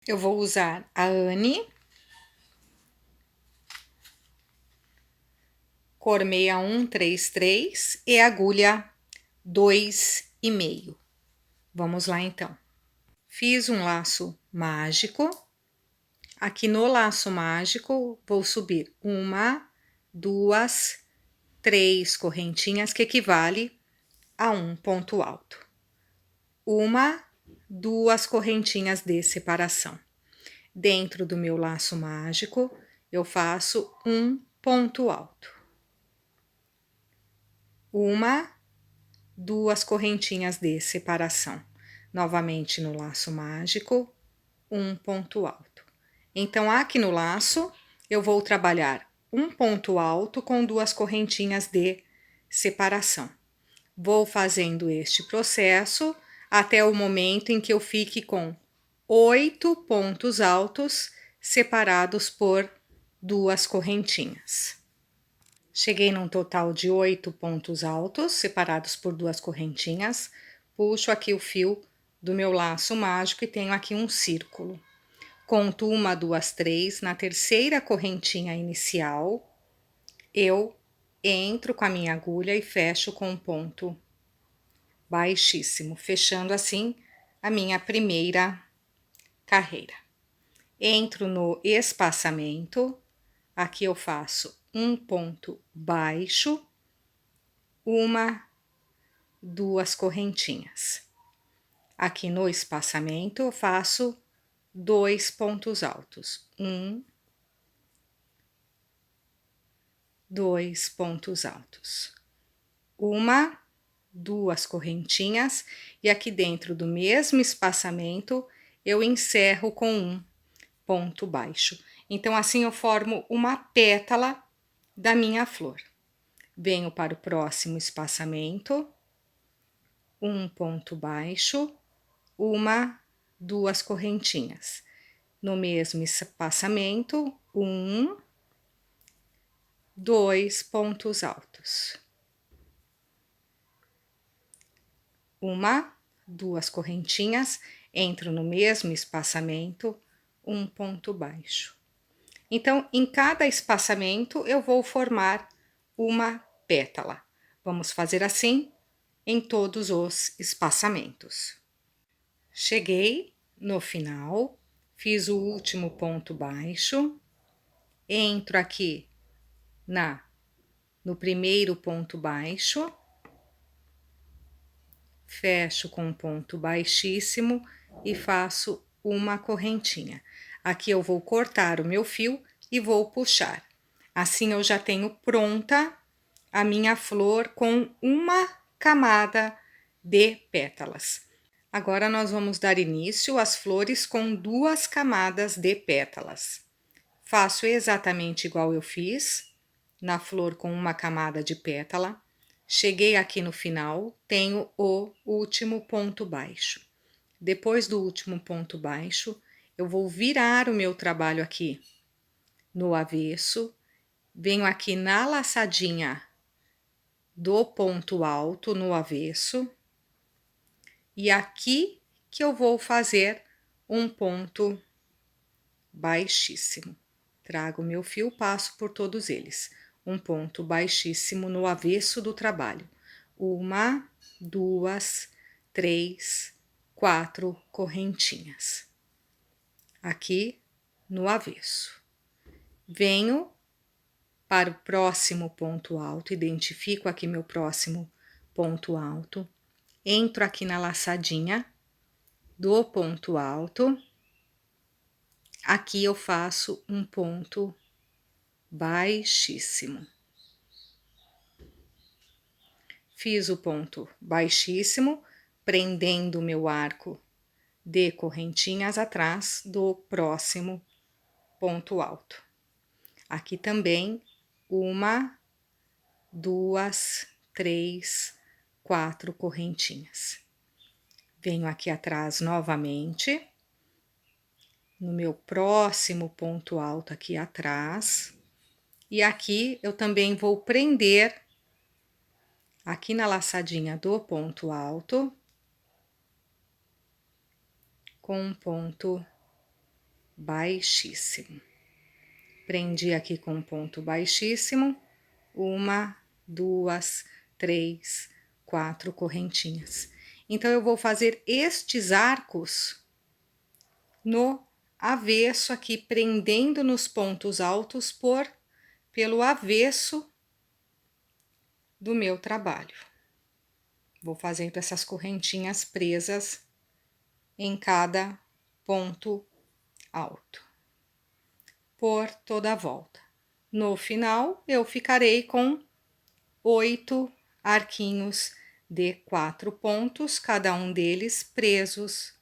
Eu vou usar a Anne, cor 6133 e agulha 2,5. Vamos lá então. Fiz um laço mágico. Aqui no laço mágico, vou subir 1, 2, 3 correntinhas, que equivale a um ponto alto. 1, 2 correntinhas de separação. Dentro do meu laço mágico, eu faço um ponto alto. 1, 2 correntinhas de separação. Novamente no laço mágico, um ponto alto. Então, aqui no laço, eu vou trabalhar um ponto alto com 2 correntinhas de separação. Vou fazendo este processo até o momento em que eu fique com 8 pontos altos separados por 2 correntinhas. Cheguei num total de 8 pontos altos separados por 2 correntinhas. Puxo aqui o fio do meu laço mágico e tenho aqui um círculo. Conto 1, 2, 3. Na terceira correntinha inicial, eu entro com a minha agulha e fecho com um ponto baixíssimo, fechando assim a minha primeira carreira. Entro no espaçamento, aqui eu faço um ponto baixo, 1, 2 correntinhas. Aqui no espaçamento eu faço 2 pontos altos, 2 pontos altos, 1, 2 correntinhas, e aqui dentro do mesmo espaçamento eu encerro com um ponto baixo. Então, assim eu formo uma pétala da minha flor. Venho para o próximo espaçamento, um ponto baixo, 1, 2 correntinhas. No mesmo espaçamento, 2 pontos altos. 1, 2 correntinhas, entro no mesmo espaçamento, um ponto baixo. Então, em cada espaçamento, eu vou formar uma pétala. Vamos fazer assim em todos os espaçamentos. Cheguei no final, fiz o último ponto baixo, entro aqui no primeiro ponto baixo, fecho com um ponto baixíssimo e faço uma correntinha. Aqui eu vou cortar o meu fio e vou puxar. Assim eu já tenho pronta a minha flor com uma camada de pétalas. Agora nós vamos dar início às flores com 2 camadas de pétalas. Faço exatamente igual eu fiz na flor com uma camada de pétala. Cheguei aqui no final, tenho o último ponto baixo. Depois do último ponto baixo, eu vou virar o meu trabalho aqui no avesso, venho aqui na laçadinha do ponto alto no avesso, e aqui que eu vou fazer um ponto baixíssimo. Trago meu fio, passo por todos eles. Um ponto baixíssimo no avesso do trabalho. 1, 2, 3, 4 correntinhas. Aqui no avesso. Venho para o próximo ponto alto, identifico aqui meu próximo ponto alto, entro aqui na laçadinha do ponto alto, aqui eu faço um ponto baixíssimo. Fiz o ponto baixíssimo, prendendo o meu arco de correntinhas atrás do próximo ponto alto. Aqui também 1, 2, 3, 4 correntinhas. Venho aqui atrás novamente, no meu próximo ponto alto aqui atrás, e aqui eu também vou prender aqui na laçadinha do ponto alto com um ponto baixíssimo. Prendi aqui com um ponto baixíssimo, 1, 2, 3, 4 correntinhas. Então, eu vou fazer estes arcos no avesso aqui, prendendo nos pontos altos pelo avesso do meu trabalho. Vou fazendo essas correntinhas presas em cada ponto alto, por toda a volta. No final, eu ficarei com 8 arquinhos de 4 pontos, cada um deles presos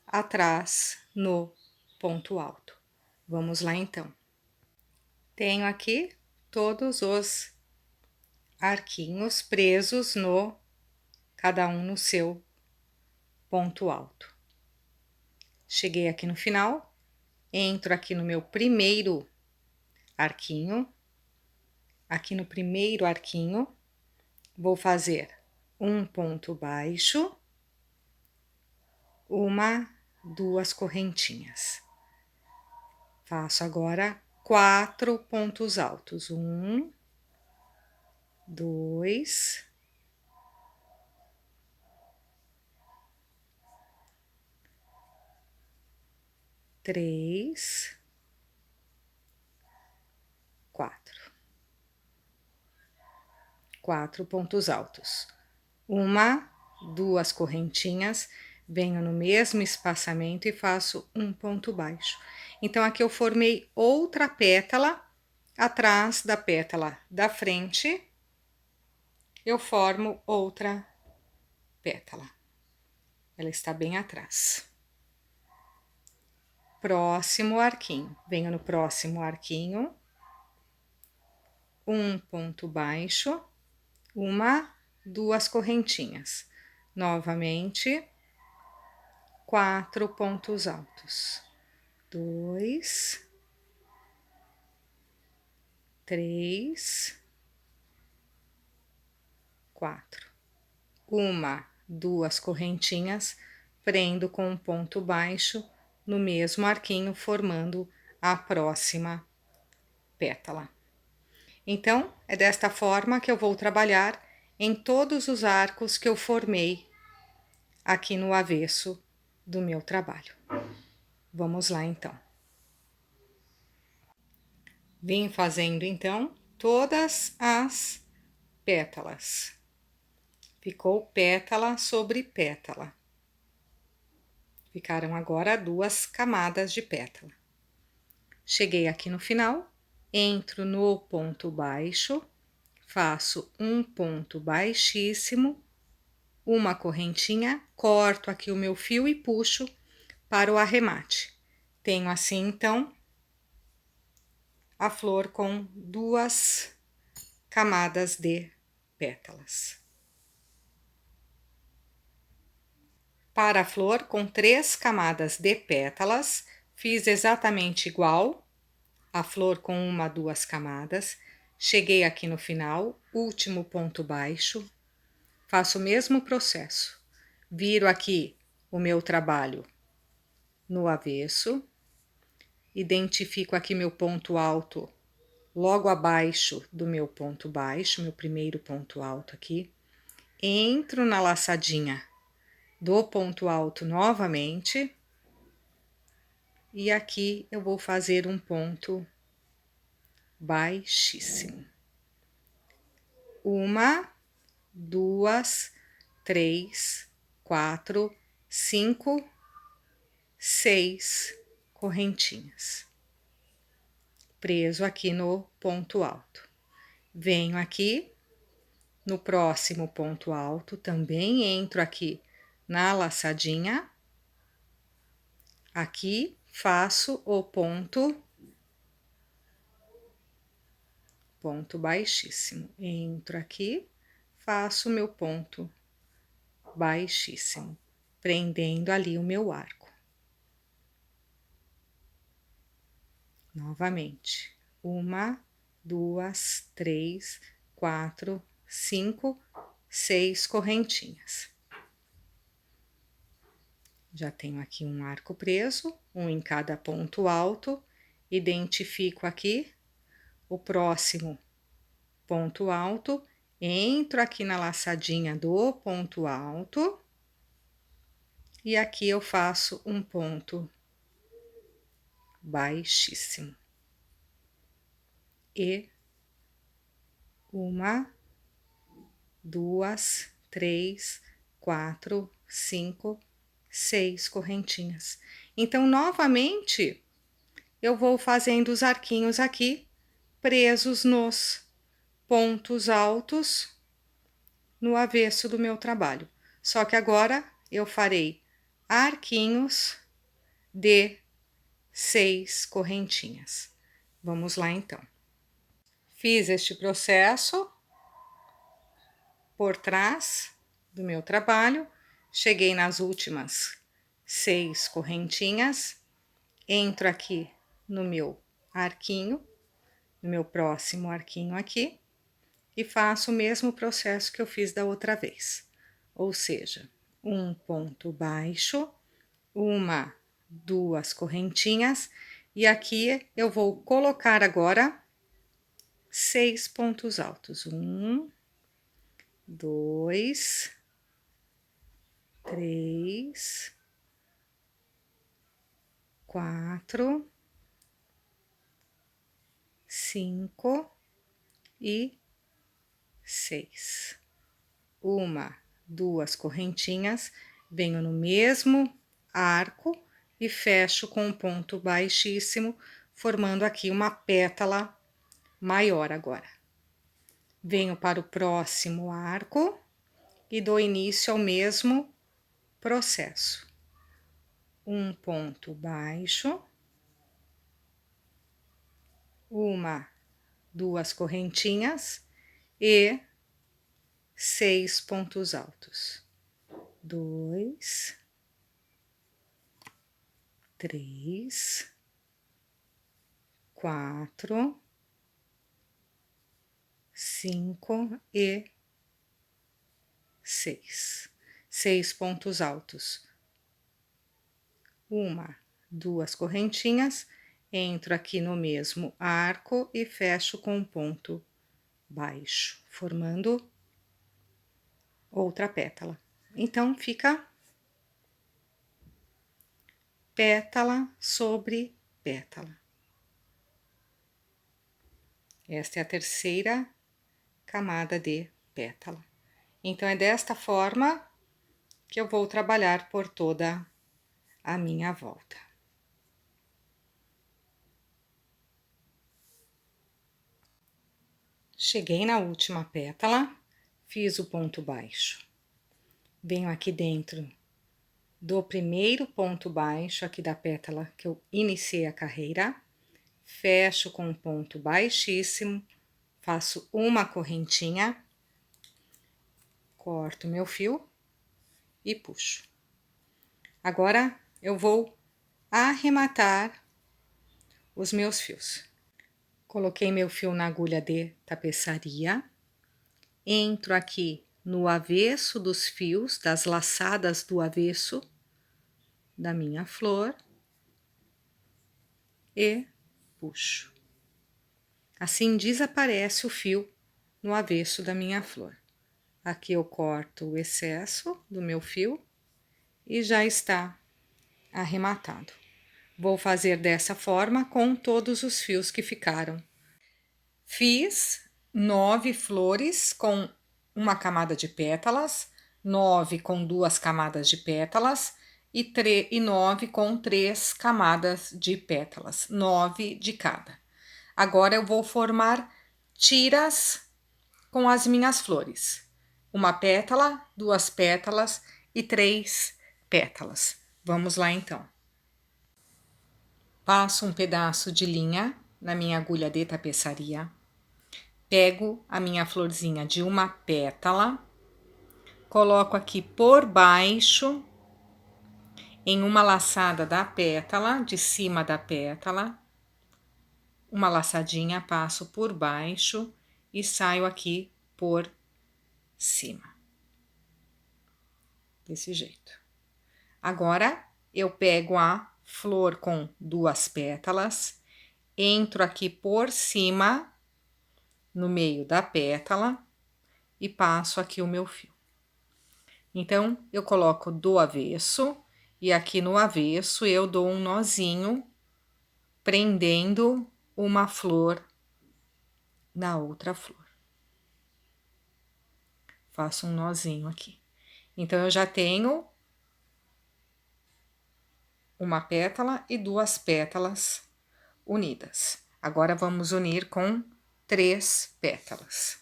atrás no ponto alto. Vamos lá então. Tenho aqui todos os arquinhos presos cada um no seu ponto alto. Cheguei aqui no final, entro aqui no meu primeiro arquinho. Aqui no primeiro arquinho, vou fazer um ponto baixo, 2 correntinhas. Faço agora 4 pontos altos. 1, 2, 3, 4. 4 pontos altos. 1, 2 correntinhas, venho no mesmo espaçamento e faço um ponto baixo. Então, aqui eu formei outra pétala, atrás da pétala da frente, eu formo outra pétala. Ela está bem atrás. Próximo arquinho, venho no próximo arquinho, um ponto baixo, 1, 2 correntinhas. Novamente, 4 pontos altos. 2, 3, 4. 1, 2 correntinhas, prendo com um ponto baixo no mesmo arquinho, formando a próxima pétala. Então, é desta forma que eu vou trabalhar em todos os arcos que eu formei aqui no avesso do meu trabalho. Vamos lá, então. Vim fazendo, então, todas as pétalas. Ficou pétala sobre pétala. Ficaram agora 2 camadas de pétala. Cheguei aqui no final, entro no ponto baixo, faço um ponto baixíssimo, uma correntinha, corto aqui o meu fio e puxo para o arremate. Tenho assim, então, a flor com 2 camadas de pétalas. Para a flor com 3 camadas de pétalas, fiz exatamente igual, a flor com 1, 2 camadas. Cheguei aqui no final, último ponto baixo, faço o mesmo processo. Viro aqui o meu trabalho no avesso, identifico aqui meu ponto alto logo abaixo do meu ponto baixo, meu primeiro ponto alto aqui, entro na laçadinha do ponto alto novamente, e aqui eu vou fazer um ponto baixíssimo. 1, 2, 3, 4, 5, 6 correntinhas. Preso aqui no ponto alto. Venho aqui no próximo ponto alto, também entro aqui na laçadinha, aqui faço o ponto baixíssimo, entro aqui, faço o meu ponto baixíssimo, prendendo ali o meu arco. Novamente, 1, 2, 3, 4, 5, 6 correntinhas. Já tenho aqui um arco preso, um em cada ponto alto, identifico aqui o próximo ponto alto, entro aqui na laçadinha do ponto alto e aqui eu faço um ponto baixíssimo. E uma, duas, três, quatro, cinco, 6 correntinhas. Então, novamente, eu vou fazendo os arquinhos aqui, presos nos pontos altos, no avesso do meu trabalho. Só que agora eu farei arquinhos de 6 correntinhas. Vamos lá, então. Fiz este processo por trás do meu trabalho, cheguei nas últimas 6 correntinhas, entro aqui no meu arquinho, no meu próximo arquinho aqui, e faço o mesmo processo que eu fiz da outra vez. Ou seja, um ponto baixo, uma, 2 correntinhas, e aqui eu vou colocar agora 6 pontos altos. 1, 2, 3, 4, 5 e 6. 1, 2 correntinhas, venho no mesmo arco e fecho com um ponto baixíssimo, formando aqui uma pétala maior agora. Venho para o próximo arco e dou início ao mesmo processo. Um ponto baixo, 1, 2 correntinhas e 6 pontos altos. 2, 3, 4, 5 e 6. 6 pontos altos. 1, 2 correntinhas, entro aqui no mesmo arco e fecho com um ponto baixo, formando outra pétala. Então, fica pétala sobre pétala. Esta é a terceira camada de pétala. Então, é desta forma que eu vou trabalhar por toda a minha volta. Cheguei na última pétala, fiz o ponto baixo. Venho aqui dentro do primeiro ponto baixo aqui da pétala que eu iniciei a carreira, fecho com um ponto baixíssimo, faço uma correntinha, corto meu fio e puxo. Agora eu vou arrematar os meus fios. Coloquei meu fio na agulha de tapeçaria, entro aqui no avesso dos fios, das laçadas do avesso da minha flor e puxo. Assim desaparece o fio no avesso da minha flor. Aqui eu corto o excesso do meu fio e já está arrematado. Vou fazer dessa forma com todos os fios que ficaram. Fiz 9 flores com uma camada de pétalas, 9 com 2 camadas de pétalas e 9 com 3 camadas de pétalas, 9 de cada. Agora eu vou formar tiras com as minhas flores. Uma pétala, 2 pétalas e 3 pétalas. Vamos lá então. Passo um pedaço de linha na minha agulha de tapeçaria. Pego a minha florzinha de uma pétala, coloco aqui por baixo, em uma laçada da pétala, de cima da pétala, uma laçadinha, passo por baixo e saio aqui por cima. Desse jeito. Agora, eu pego a flor com 2 pétalas, entro aqui por cima, no meio da pétala, e passo aqui o meu fio. Então, eu coloco do avesso, e aqui no avesso eu dou um nozinho, prendendo uma flor na outra flor. Faço um nozinho aqui. Então, eu já tenho uma pétala e 2 pétalas unidas. Agora, vamos unir com 3 pétalas.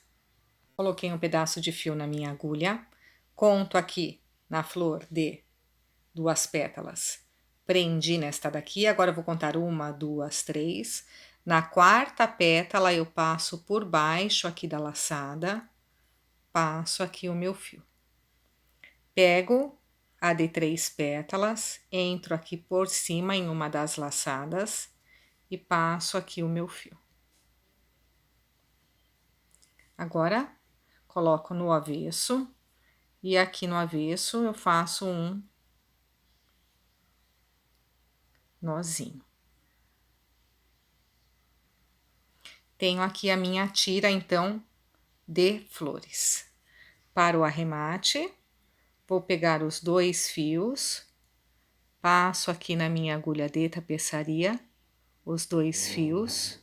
Coloquei um pedaço de fio na minha agulha, conto aqui na flor de 2 pétalas, prendi nesta daqui, agora eu vou contar 1, 2, 3. Na 4ª pétala, eu passo por baixo aqui da laçada, passo aqui o meu fio. Pego a de 3 pétalas, entro aqui por cima em uma das laçadas e passo aqui o meu fio. Agora, coloco no avesso, e aqui no avesso eu faço um nozinho. Tenho aqui a minha tira, então, de flores. Para o arremate, vou pegar os 2 fios, passo aqui na minha agulha de tapeçaria, os 2 fios.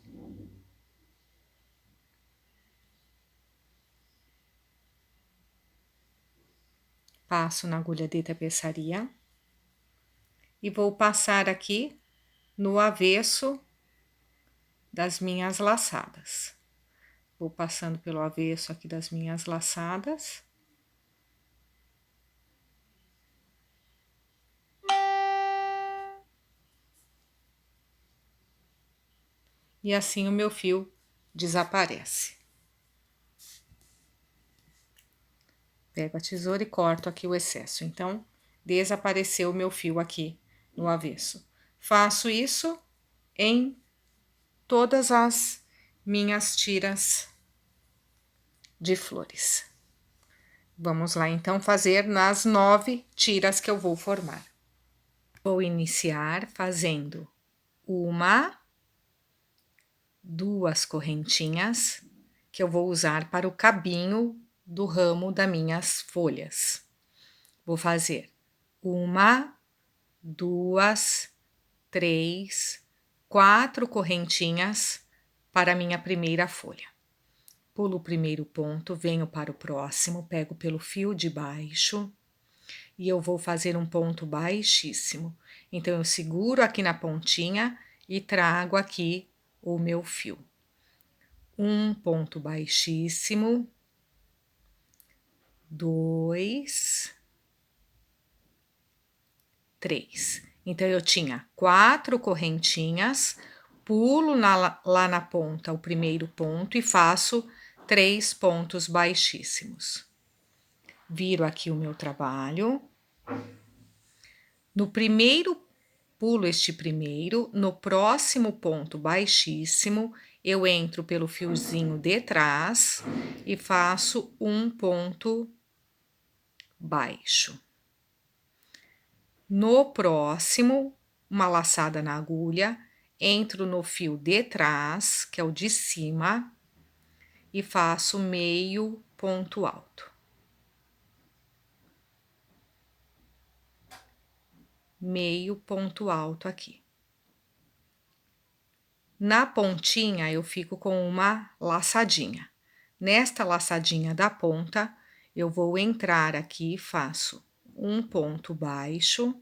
Passo na agulha de tapeçaria e vou passar aqui no avesso das minhas laçadas. Vou passando pelo avesso aqui das minhas laçadas. E assim o meu fio desaparece. Pego a tesoura e corto aqui o excesso. Então, desapareceu o meu fio aqui no avesso. Faço isso em todas as minhas tiras de flores. Vamos lá, então, fazer nas 9 tiras que eu vou formar. Vou iniciar fazendo 1, 2 correntinhas, que eu vou usar para o cabinho do ramo das minhas folhas. Vou fazer 1, 2, 3, 4 correntinhas para a minha primeira folha. Pulo o primeiro ponto, venho para o próximo, pego pelo fio de baixo e eu vou fazer um ponto baixíssimo. Então, eu seguro aqui na pontinha e trago aqui o meu fio. Um ponto baixíssimo, 2, 3. Então, eu tinha 4 correntinhas, pulo lá na ponta o primeiro ponto e faço 3 pontos baixíssimos. Viro aqui o meu trabalho. No primeiro, pulo este primeiro, no próximo ponto baixíssimo, eu entro pelo fiozinho de trás e faço um ponto baixo. No próximo, uma laçada na agulha, entro no fio de trás, que é o de cima, e faço meio ponto alto. Meio ponto alto aqui. Na pontinha, eu fico com uma laçadinha. Nesta laçadinha da ponta, eu vou entrar aqui e faço um ponto baixo,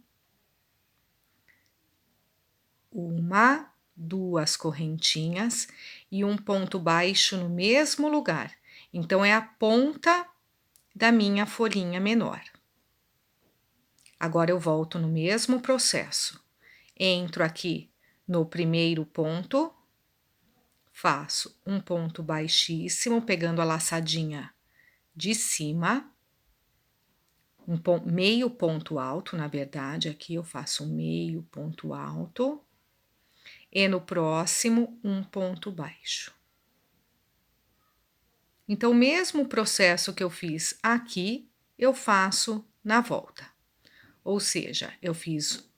1, 2 correntinhas e um ponto baixo no mesmo lugar. Então, é a ponta da minha folhinha menor. Agora, eu volto no mesmo processo. Entro aqui no primeiro ponto, faço um ponto baixíssimo, pegando a laçadinha de cima, meio ponto alto, na verdade, aqui eu faço um meio ponto alto, e no próximo, um ponto baixo. Então, o mesmo processo que eu fiz aqui, eu faço na volta. Ou seja, eu fiz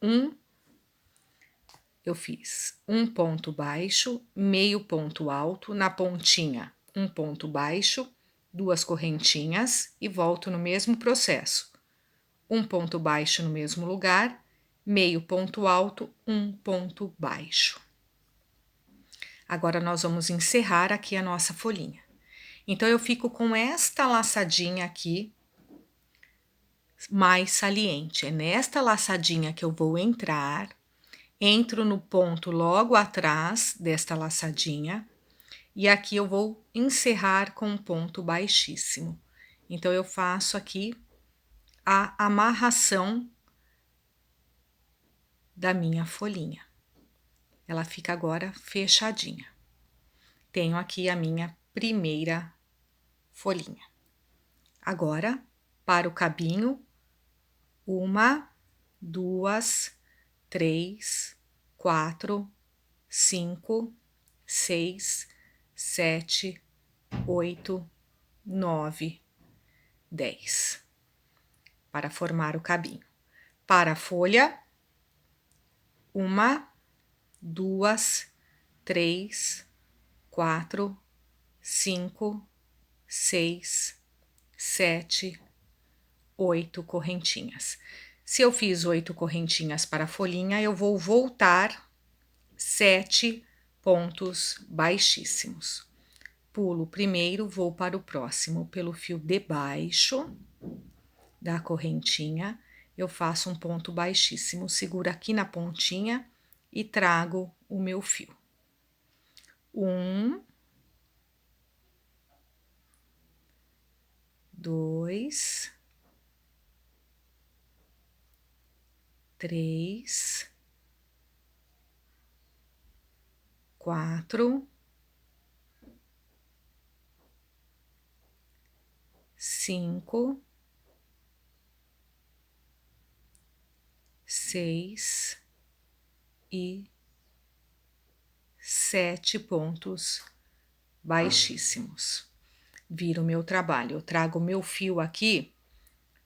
um ponto baixo, meio ponto alto, na pontinha um ponto baixo, 2 correntinhas e volto no mesmo processo. Um ponto baixo no mesmo lugar, meio ponto alto, um ponto baixo. Agora nós vamos encerrar aqui a nossa folhinha. Então eu fico com esta laçadinha aqui mais saliente. É nesta laçadinha que eu vou entrar, entro no ponto logo atrás desta laçadinha e aqui eu vou encerrar com um ponto baixíssimo. Então eu faço aqui a amarração da minha folhinha. Ela fica agora fechadinha. Tenho aqui a minha primeira folhinha. Agora, para o cabinho, 1, 2, 3, 4, 5, 6, 7, 8, 9, 10. Para formar o cabinho. Para a folha, 1, 2, 3, 4, 5, 6, 7, 8 correntinhas. Se eu fiz 8 correntinhas para a folhinha, eu vou voltar 7 pontos baixíssimos. Pulo o primeiro, vou para o próximo. Pelo fio de baixo da correntinha, eu faço um ponto baixíssimo, seguro aqui na pontinha e trago o meu fio. 1, 2, 3, 4, 5, 6 e 7 pontos baixíssimos. Viro o meu trabalho. Eu trago o meu fio aqui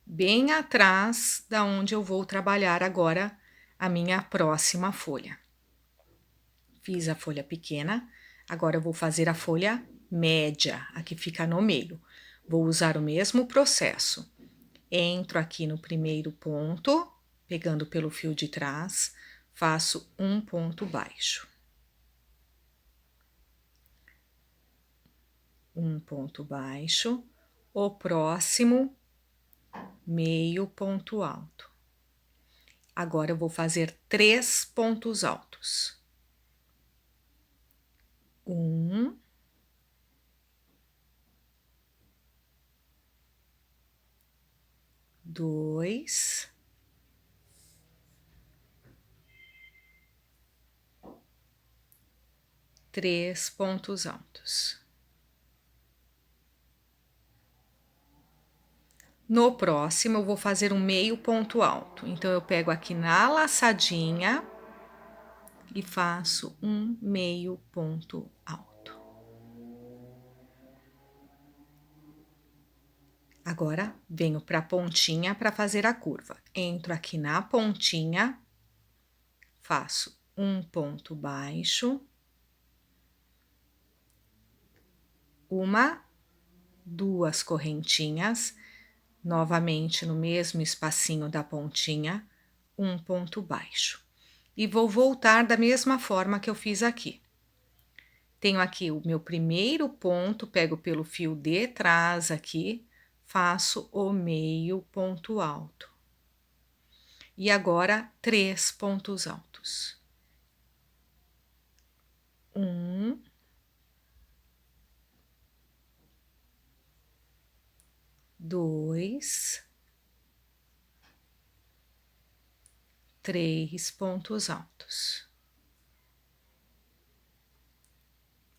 bem atrás da onde eu vou trabalhar agora a minha próxima folha. Fiz a folha pequena, agora eu vou fazer a folha média, a que fica no meio. Vou usar o mesmo processo. Entro aqui no primeiro ponto, pegando pelo fio de trás, faço um ponto baixo. Um ponto baixo, o próximo, meio ponto alto. Agora eu vou fazer 3 pontos altos. 1, 2, 3 pontos altos. No próximo, eu vou fazer um meio ponto alto. Então, eu pego aqui na laçadinha e faço um meio ponto alto. Agora, venho para a pontinha para fazer a curva. Entro aqui na pontinha, faço um ponto baixo, 1, 2 correntinhas, novamente no mesmo espacinho da pontinha, um ponto baixo. E vou voltar da mesma forma que eu fiz aqui. Tenho aqui o meu primeiro ponto, pego pelo fio de trás aqui, faço o meio ponto alto. E agora, 3 pontos altos. 1, 2, 3 pontos altos.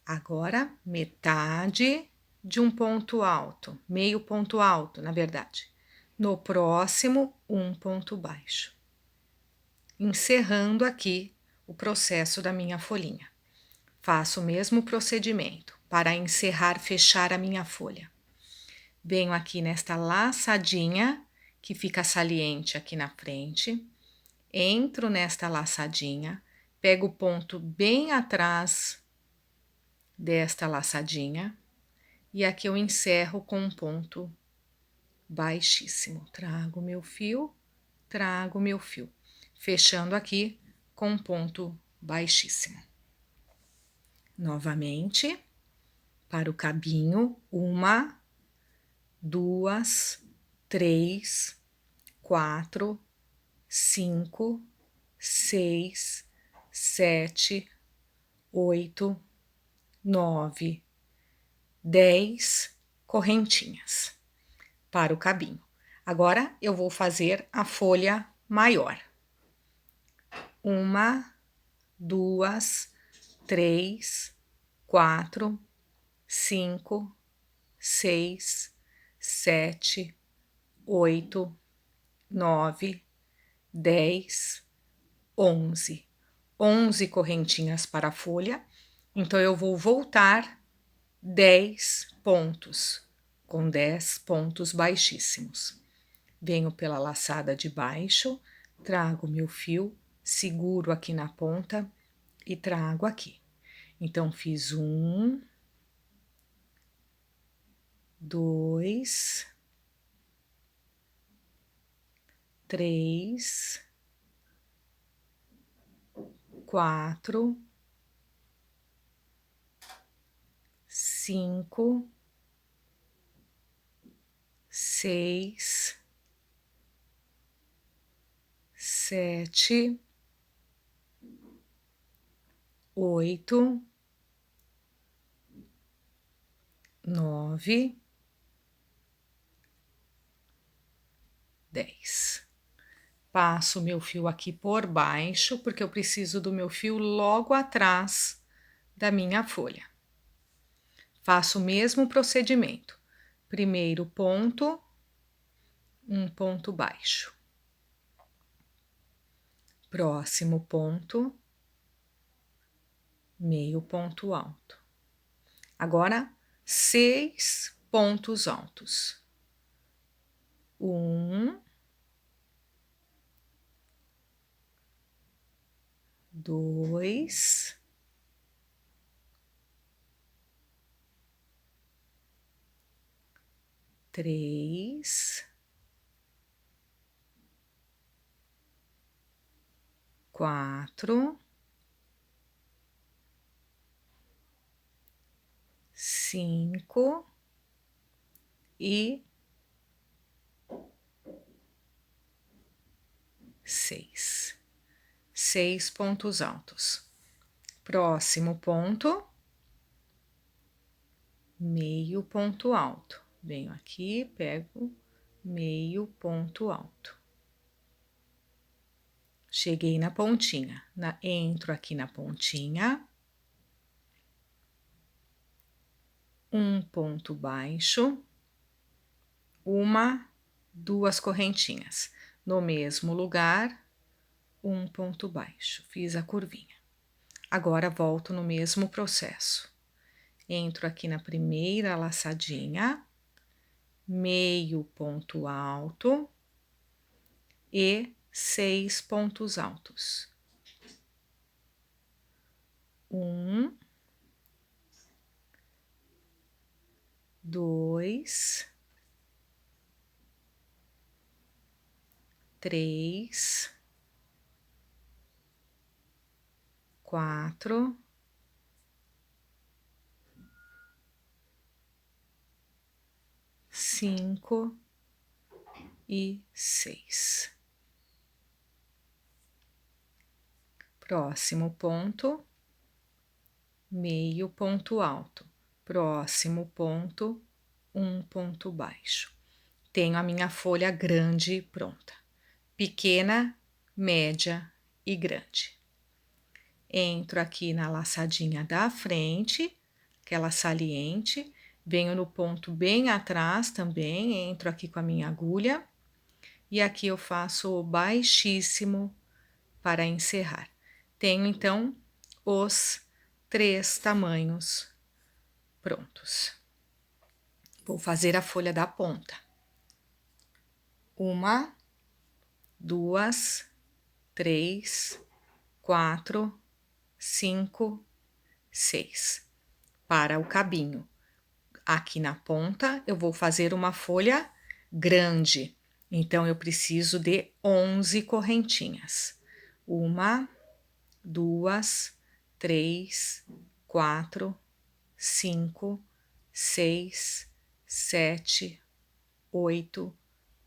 Agora, metade de um ponto alto, meio ponto alto, na verdade. No próximo, um ponto baixo. Encerrando aqui o processo da minha folhinha. Faço o mesmo procedimento para encerrar, fechar a minha folha. Venho aqui nesta laçadinha que fica saliente aqui na frente, entro nesta laçadinha, pego o ponto bem atrás desta laçadinha e aqui eu encerro com um ponto baixíssimo. Trago meu fio, fechando aqui com um ponto baixíssimo. Novamente, para o cabinho, 1, 2, 3, 4, 5, 6, 7, 8, 9, 10 correntinhas para o cabinho. Agora eu vou fazer a folha maior. 1, 2, 3, 4, 5, 6, 7, 8, 9, 10, 11. 11 correntinhas para a folha, então eu vou voltar 10 pontos, com 10 pontos baixíssimos. Venho pela laçada de baixo, trago meu fio, seguro aqui na ponta e trago aqui. Então, fiz 1, 2, 3, 4, 5, 6, 7, 8, 9, 10. Passo o meu fio aqui por baixo, porque eu preciso do meu fio logo atrás da minha folha. Faço o mesmo procedimento. Primeiro ponto, um ponto baixo. Próximo ponto, meio ponto alto. Agora, 6 pontos altos. 1, 2, 3, 4, 5 e 6. 6 pontos altos. Próximo ponto, meio ponto alto. Venho aqui, pego meio ponto alto. Cheguei na pontinha, entro aqui na pontinha, um ponto baixo, 1, 2 correntinhas. No mesmo lugar, um ponto baixo, fiz a curvinha. Agora volto no mesmo processo. Entro aqui na primeira laçadinha, meio ponto alto e 6 pontos altos. 1, 2, 3, 4, 5 e 6. Próximo ponto, meio ponto alto. Próximo ponto, um ponto baixo. Tenho a minha folha grande pronta. Pequena, média e grande. Entro aqui na laçadinha da frente, aquela saliente, venho no ponto bem atrás também, entro aqui com a minha agulha e aqui eu faço o baixíssimo para encerrar. Tenho então os 3 tamanhos prontos. Vou fazer a folha da ponta. 1, 2, 3, 4, 5, 6. Para o cabinho. Aqui na ponta, eu vou fazer uma folha grande. Então, eu preciso de 11 correntinhas. 1, 2, 3, 4, 5, 6, 7, 8,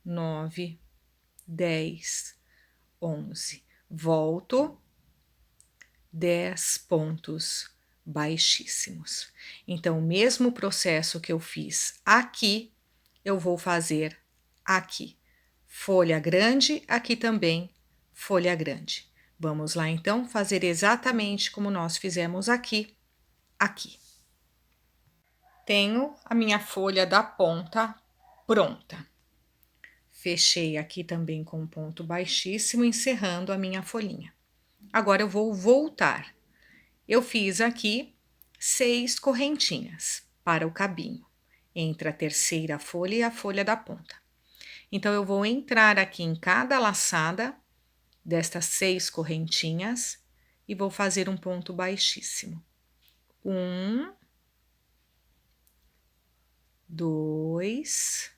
9, 10, 11. Volto, 10 pontos baixíssimos. Então, o mesmo processo que eu fiz aqui, eu vou fazer aqui. Folha grande, aqui também, folha grande. Vamos lá, então, fazer exatamente como nós fizemos aqui. Tenho a minha folha da ponta pronta. Fechei aqui também com um ponto baixíssimo, encerrando a minha folhinha. Agora eu vou voltar. Eu fiz aqui 6 correntinhas para o cabinho, entre a terceira folha e a folha da ponta. Então, eu vou entrar aqui em cada laçada destas 6 correntinhas e vou fazer um ponto baixíssimo. 1, 2,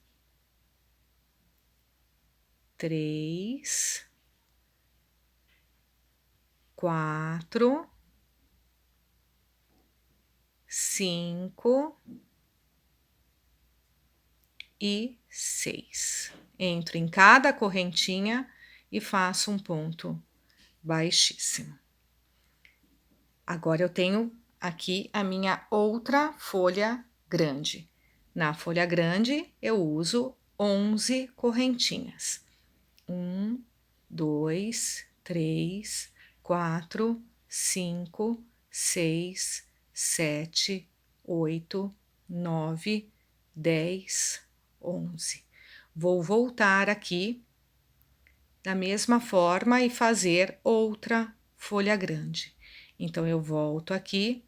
3, 4, 5 e 6. Entro em cada correntinha e faço um ponto baixíssimo. Agora eu tenho aqui a minha outra folha grande. Na folha grande eu uso 11 correntinhas. 1, 2, 3, 4, 5, 6, 7, 8, 9, 10, 11. Vou voltar aqui da mesma forma e fazer outra folha grande. Então, eu volto aqui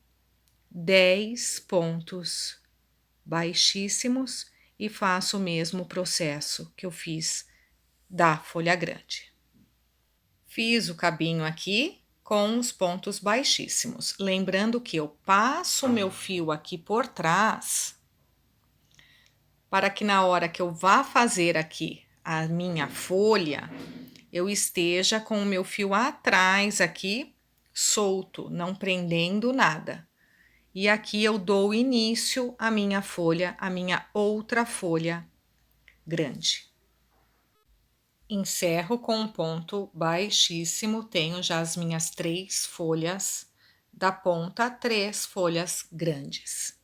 10 pontos baixíssimos e faço o mesmo processo que eu fiz da folha grande. Fiz o cabinho aqui com os pontos baixíssimos. Lembrando que eu passo o meu fio aqui por trás, para que na hora que eu vá fazer aqui a minha folha, eu esteja com o meu fio atrás aqui, solto, não prendendo nada. E aqui eu dou início à minha folha, a minha outra folha grande. Encerro com um ponto baixíssimo, tenho já as minhas 3 folhas da ponta, 3 folhas grandes.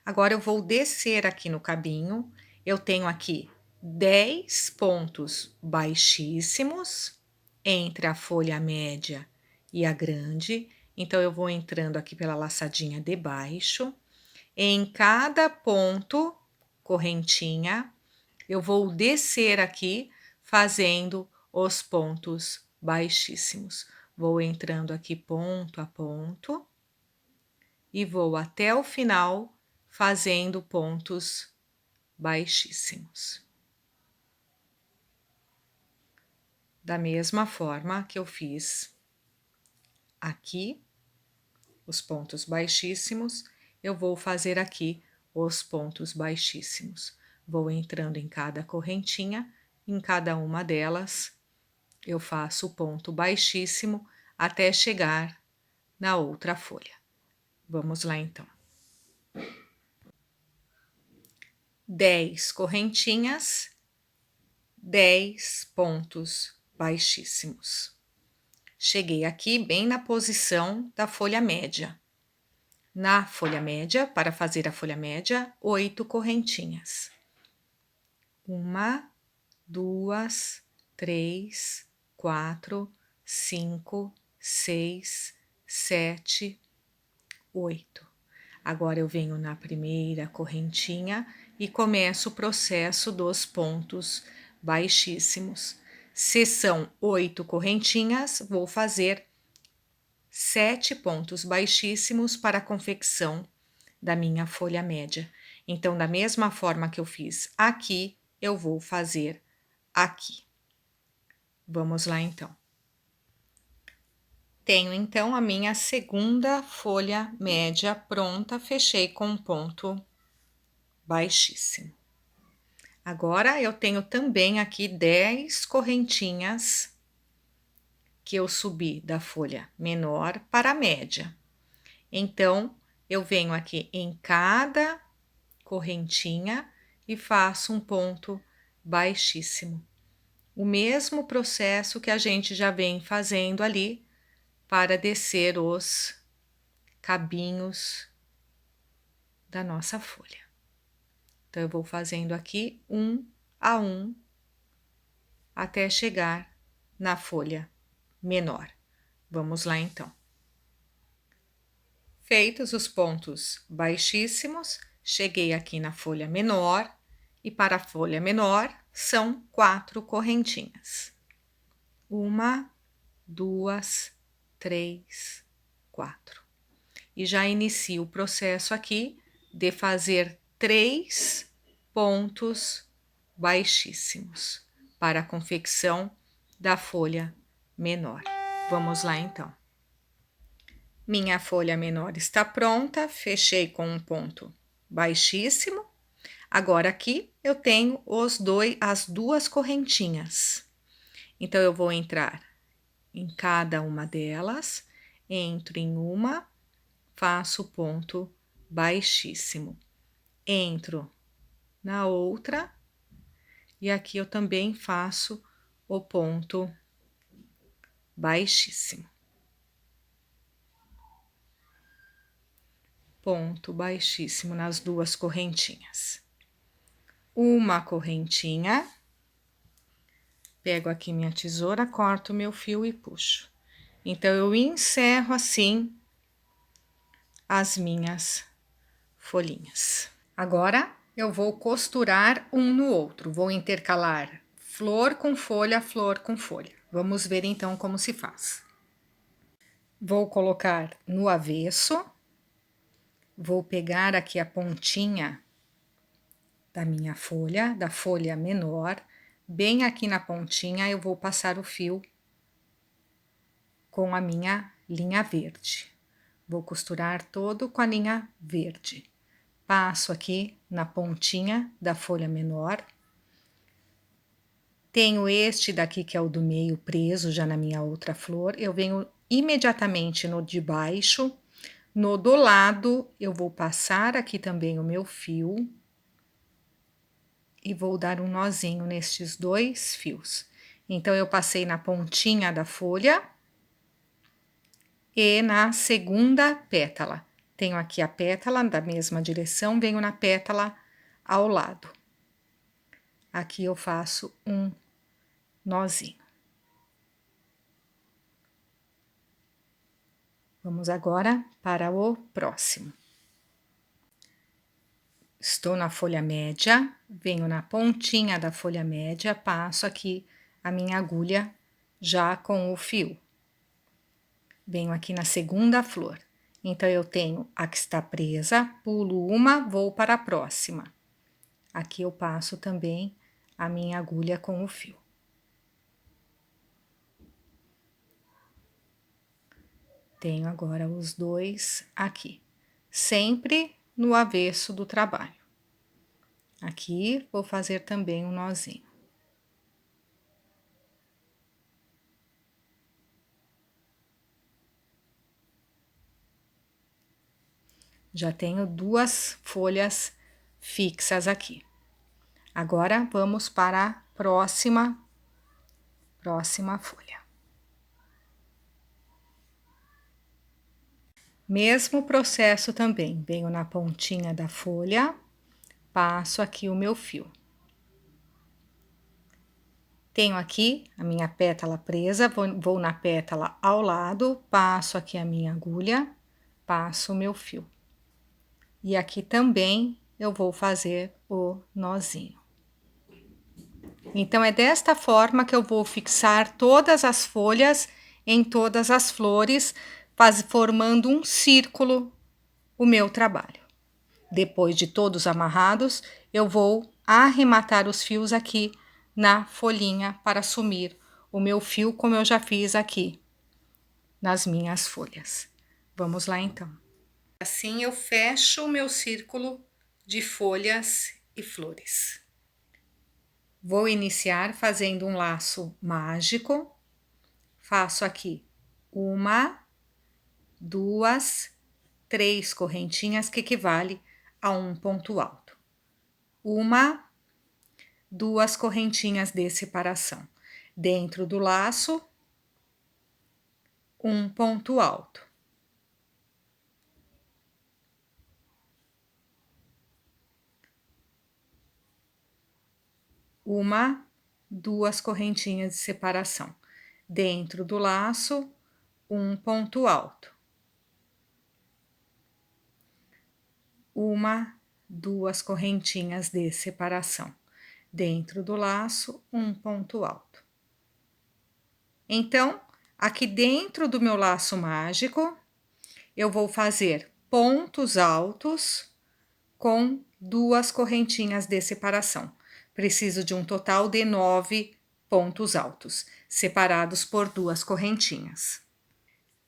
Agora eu vou descer aqui no cabinho, eu tenho aqui 10 pontos baixíssimos entre a folha média e a grande, então eu vou entrando aqui pela laçadinha de baixo. Em cada ponto, correntinha, eu vou descer aqui fazendo os pontos baixíssimos. Vou entrando aqui ponto a ponto e vou até o final fazendo pontos baixíssimos. Da mesma forma que eu fiz aqui, os pontos baixíssimos, eu vou fazer aqui os pontos baixíssimos. Vou entrando em cada correntinha, em cada uma delas, eu faço o ponto baixíssimo até chegar na outra folha. Vamos lá, então. 10 correntinhas, 10 pontos baixíssimos. Cheguei aqui bem na posição da folha média. Na folha média, para fazer a folha média, 8 correntinhas. 1, 2, 3, 4, 5, 6, 7, 8. Agora eu venho na primeira correntinha e começo o processo dos pontos baixíssimos. Se são 8 correntinhas, vou fazer 7 pontos baixíssimos para a confecção da minha folha média. Então, da mesma forma que eu fiz aqui, eu vou fazer aqui. Vamos lá, então. Tenho, então, a minha segunda folha média pronta, fechei com um ponto baixíssimo. Agora, eu tenho também aqui 10 correntinhas que eu subi da folha menor para a média. Então, eu venho aqui em cada correntinha e faço um ponto baixíssimo. O mesmo processo que a gente já vem fazendo ali para descer os cabinhos da nossa folha. Então, eu vou fazendo aqui um a um até chegar na folha menor. Vamos lá, então. Feitos os pontos baixíssimos, cheguei aqui na folha menor e para a folha menor são 4 correntinhas. 1, 2, 3, 4. E já inicio o processo aqui de fazer 3 pontos baixíssimos para a confecção da folha menor. Vamos lá, então. Minha folha menor está pronta, fechei com um ponto baixíssimo. Agora aqui eu tenho as duas correntinhas. Então, eu vou entrar em cada uma delas, entro em uma, faço ponto baixíssimo. Entro na outra e aqui eu também faço o ponto baixíssimo. Ponto baixíssimo nas duas correntinhas. Uma correntinha, pego aqui minha tesoura, corto meu fio e puxo. Então, eu encerro assim as minhas folhinhas. Agora, eu vou costurar um no outro, vou intercalar flor com folha, flor com folha. Vamos ver então como se faz. Vou colocar no avesso. Vou pegar aqui a pontinha da minha folha, da folha menor, bem aqui na pontinha eu vou passar o fio com a minha linha verde. Vou costurar todo com a linha verde. Passo aqui na pontinha da folha menor. Tenho este daqui que é o do meio preso já na minha outra flor. Eu venho imediatamente no de baixo. No do lado, eu vou passar aqui também o meu fio e vou dar um nozinho nestes 2 fios. Então, eu passei na pontinha da folha e na segunda pétala. Tenho aqui a pétala da mesma direção, venho na pétala ao lado. Aqui eu faço um nozinho. Vamos agora para o próximo. Estou na folha média, venho na pontinha da folha média, passo aqui a minha agulha já com o fio. Venho aqui na segunda flor. Então, eu tenho a que está presa, pulo uma, vou para a próxima. Aqui eu passo também a minha agulha com o fio. Tenho agora os 2 aqui, sempre no avesso do trabalho. Aqui vou fazer também um nozinho. Já tenho 2 folhas fixas aqui. Agora, vamos para a próxima folha. Mesmo processo também, venho na pontinha da folha, passo aqui o meu fio. Tenho aqui a minha pétala presa, vou na pétala ao lado, passo aqui a minha agulha, passo o meu fio. E aqui também eu vou fazer o nozinho. Então, é desta forma que eu vou fixar todas as folhas em todas as flores, formando um círculo o meu trabalho. Depois de todos amarrados, eu vou arrematar os fios aqui na folhinha para sumir o meu fio, como eu já fiz aqui nas minhas folhas. Vamos lá então. Assim eu fecho o meu círculo de folhas e flores. Vou iniciar fazendo um laço mágico. Faço aqui 1, 2, 3 correntinhas, que equivale a um ponto alto. 1, 2 correntinhas de separação. Dentro do laço, um ponto alto. Uma, 2 correntinhas de separação. Dentro do laço, um ponto alto. 1, 2 correntinhas de separação. Dentro do laço, um ponto alto. Então, aqui dentro do meu laço mágico, eu vou fazer pontos altos com 2 correntinhas de separação. Preciso de um total de 9 pontos altos, separados por 2 correntinhas.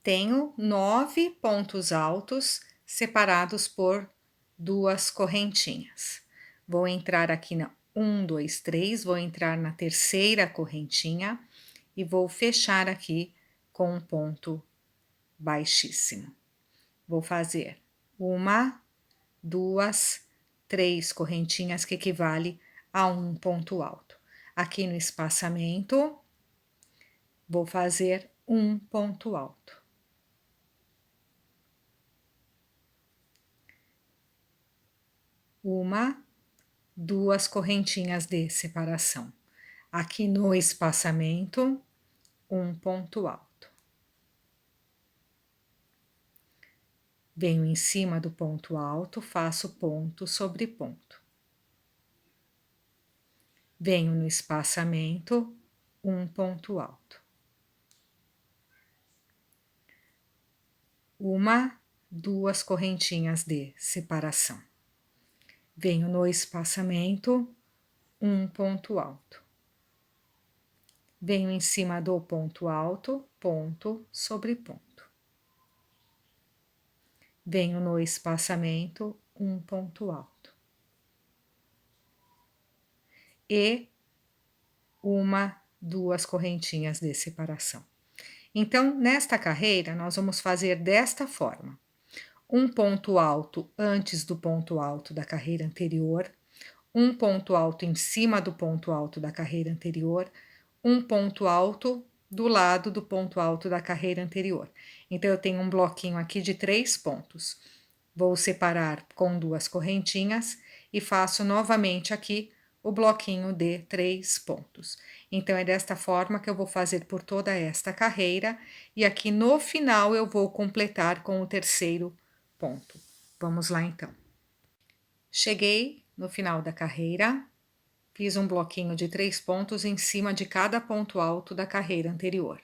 Tenho 9 pontos altos separados por 2 correntinhas. Vou entrar aqui na 1, 2, 3, vou entrar na terceira correntinha e vou fechar aqui com um ponto baixíssimo. Vou fazer 1, 2, 3 correntinhas, que equivale a um ponto alto. Aqui no espaçamento, vou fazer um ponto alto. Uma, 2 correntinhas de separação. Aqui no espaçamento, um ponto alto. Venho em cima do ponto alto, faço ponto sobre ponto. Venho no espaçamento, um ponto alto. 1, 2 correntinhas de separação. Venho no espaçamento, um ponto alto. Venho em cima do ponto alto, ponto sobre ponto. Venho no espaçamento, um ponto alto. E 1, 2 correntinhas de separação. Então, nesta carreira, nós vamos fazer desta forma: um ponto alto antes do ponto alto da carreira anterior, um ponto alto em cima do ponto alto da carreira anterior, um ponto alto do lado do ponto alto da carreira anterior. Então, eu tenho um bloquinho aqui de 3 pontos. Vou separar com 2 correntinhas e faço novamente aqui o bloquinho de 3 pontos. Então, é desta forma que eu vou fazer por toda esta carreira, e aqui no final eu vou completar com o terceiro ponto. Vamos lá então. Cheguei no final da carreira, fiz um bloquinho de 3 pontos em cima de cada ponto alto da carreira anterior.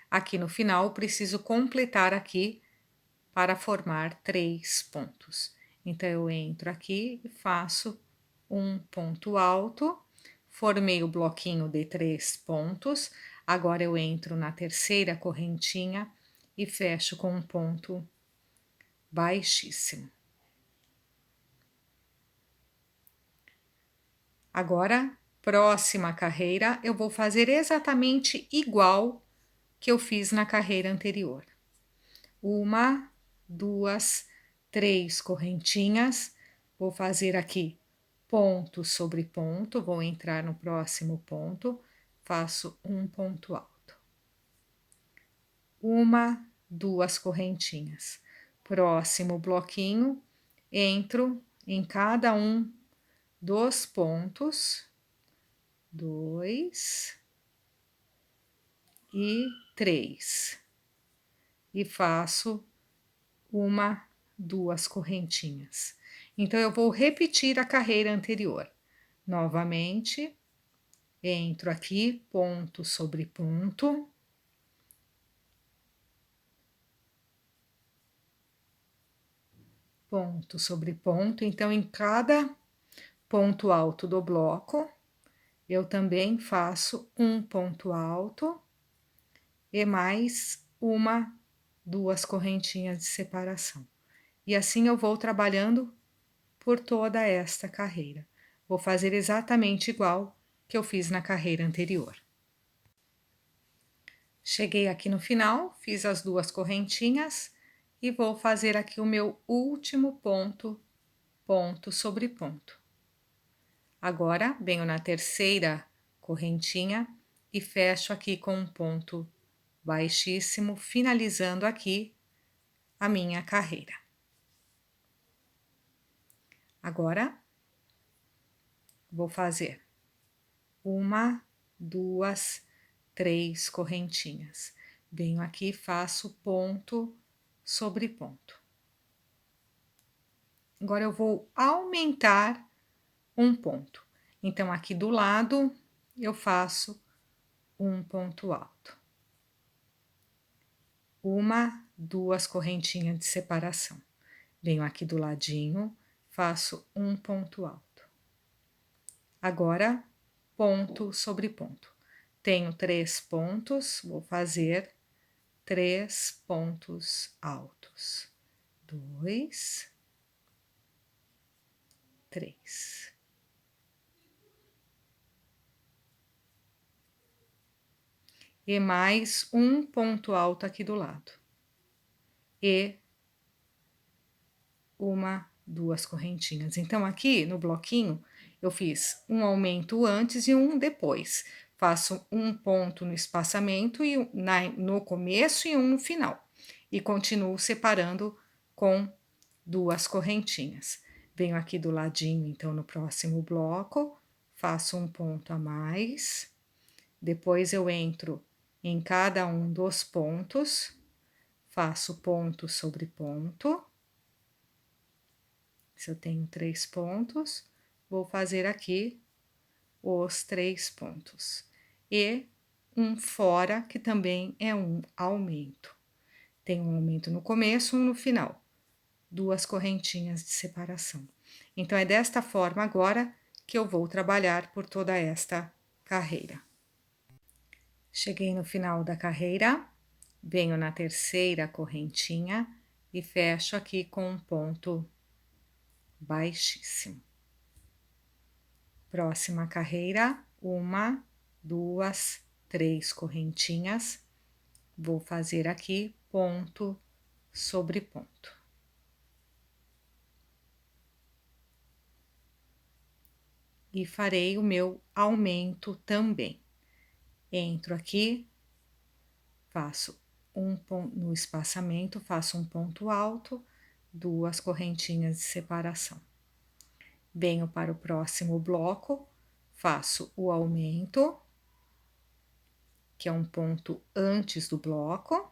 Aqui no final, preciso completar aqui para formar 3 pontos. Então, eu entro aqui e faço um ponto alto, formei o bloquinho de 3 pontos, agora eu entro na terceira correntinha e fecho com um ponto baixíssimo. Agora, próxima carreira, eu vou fazer exatamente igual que eu fiz na carreira anterior. 1, 2, 3 correntinhas, vou fazer aqui ponto sobre ponto, vou entrar no próximo ponto, faço um ponto alto. 1, 2 correntinhas. Próximo bloquinho, entro em cada um dos pontos, 2 e 3, e faço 1, 2 correntinhas. Então, eu vou repetir a carreira anterior. Novamente, entro aqui, ponto sobre ponto. Ponto sobre ponto. Então, em cada ponto alto do bloco, eu também faço um ponto alto e mais duas correntinhas de separação. E assim eu vou trabalhando por toda esta carreira. Vou fazer exatamente igual que eu fiz na carreira anterior. Cheguei aqui no final, fiz as duas correntinhas e vou fazer aqui o meu último ponto, ponto sobre ponto. Agora, venho na terceira correntinha e fecho aqui com um ponto baixíssimo, finalizando aqui a minha carreira. Agora, vou fazer 1, 2, 3 correntinhas. Venho aqui e faço ponto sobre ponto. Agora, eu vou aumentar um ponto. Então, aqui do lado, eu faço um ponto alto. 1, 2 correntinhas de separação. Venho aqui do ladinho, faço um ponto alto. Agora, ponto sobre ponto. Tenho 3 pontos, vou fazer 3 pontos altos. 2, 3. E mais um ponto alto aqui do lado. E 1, 2 correntinhas. Então, aqui no bloquinho, eu fiz um aumento antes e um depois. Faço um ponto no espaçamento e no começo e um no final. E continuo separando com 2 correntinhas. Venho aqui do ladinho, então, no próximo bloco, faço um ponto a mais. Depois, eu entro em cada um dos pontos, faço ponto sobre ponto. Se eu tenho 3 pontos, vou fazer aqui os 3 pontos. E um fora, que também é um aumento. Tem um aumento no começo e um no final. 2 correntinhas de separação. Então, é desta forma agora que eu vou trabalhar por toda esta carreira. Cheguei no final da carreira, venho na terceira correntinha e fecho aqui com um ponto baixíssimo. Próxima carreira, 1, 2, 3 correntinhas. Vou fazer aqui ponto sobre ponto. E farei o meu aumento também. Entro aqui, faço um ponto no espaçamento, faço um ponto alto, 2 correntinhas de separação. Venho para o próximo bloco, faço o aumento, que é um ponto antes do bloco,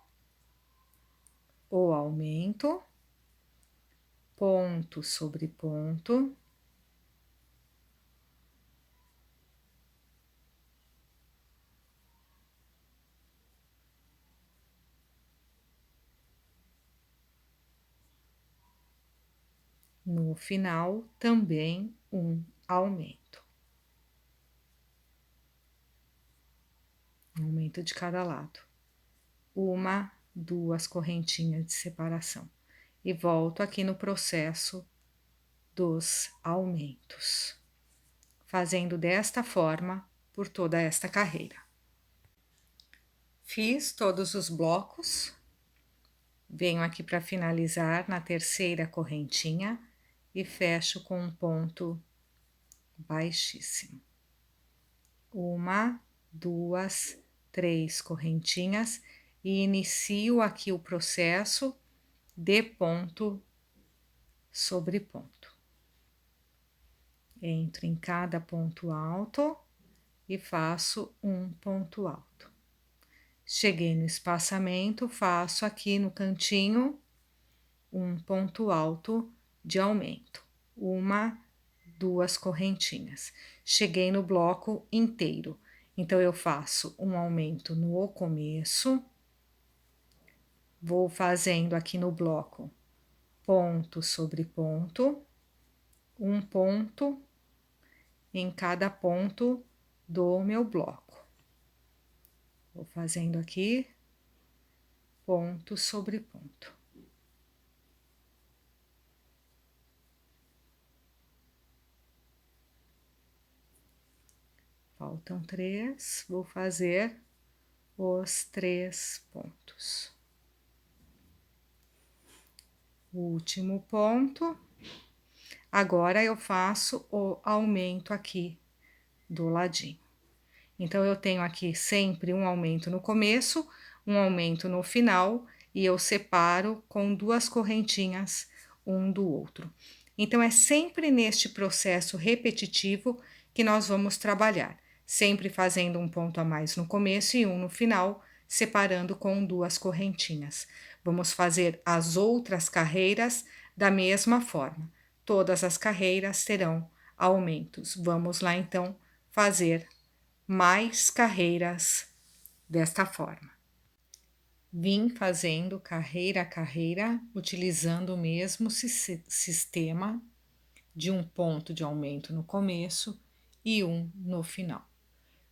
o aumento, ponto sobre ponto, no final também um aumento. Um aumento de cada lado. 1, 2 correntinhas de separação. E volto aqui no processo dos aumentos, fazendo desta forma por toda esta carreira. Fiz todos os blocos, venho aqui para finalizar na terceira correntinha e fecho com um ponto baixíssimo. 1, 2, 3 correntinhas e inicio aqui o processo de ponto sobre ponto. Entro em cada ponto alto e faço um ponto alto. Cheguei no espaçamento, faço aqui no cantinho um ponto alto de aumento. 1, 2 correntinhas. Cheguei no bloco inteiro. Então, eu faço um aumento no começo, vou fazendo aqui no bloco ponto sobre ponto, um ponto em cada ponto do meu bloco. Vou fazendo aqui ponto sobre ponto. Faltam 3, vou fazer os 3 pontos. Último ponto. Agora eu faço o aumento aqui do ladinho. Então, eu tenho aqui sempre um aumento no começo, um aumento no final, e eu separo com 2 correntinhas um do outro. Então, é sempre neste processo repetitivo que nós vamos trabalhar, sempre fazendo um ponto a mais no começo e um no final, separando com 2 correntinhas. Vamos fazer as outras carreiras da mesma forma. Todas as carreiras terão aumentos. Vamos lá, então, fazer mais carreiras desta forma. Vim fazendo carreira a carreira, utilizando o mesmo sistema de um ponto de aumento no começo e um no final.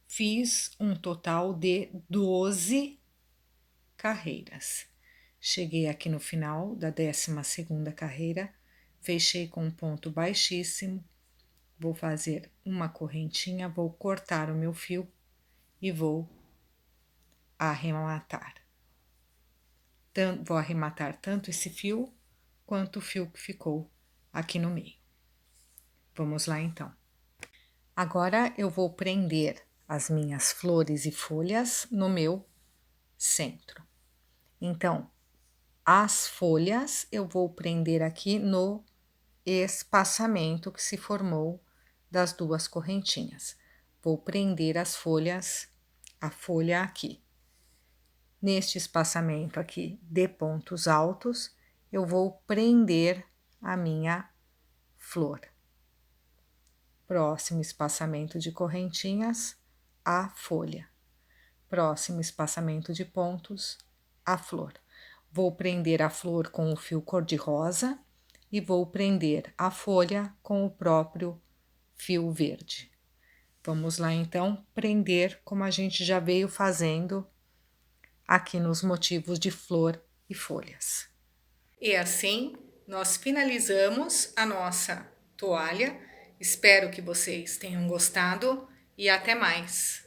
Fiz um total de 12 carreiras. Cheguei aqui no final da 12ª carreira, fechei com um ponto baixíssimo, vou fazer uma correntinha, vou cortar o meu fio e vou arrematar. Vou arrematar tanto esse fio quanto o fio que ficou aqui no meio. Vamos lá então. Agora eu vou prender as minhas flores e folhas no meu centro. Então, as folhas eu vou prender aqui no espaçamento que se formou das 2 correntinhas. Vou prender as folhas, a folha aqui. Neste espaçamento aqui de pontos altos, eu vou prender a minha flor. Próximo espaçamento de correntinhas, a folha. Próximo espaçamento de pontos, a flor. Vou prender a flor com o fio cor-de-rosa e vou prender a folha com o próprio fio verde. Vamos lá então prender como a gente já veio fazendo aqui nos motivos de flor e folhas. E assim nós finalizamos a nossa toalha. Espero que vocês tenham gostado e até mais!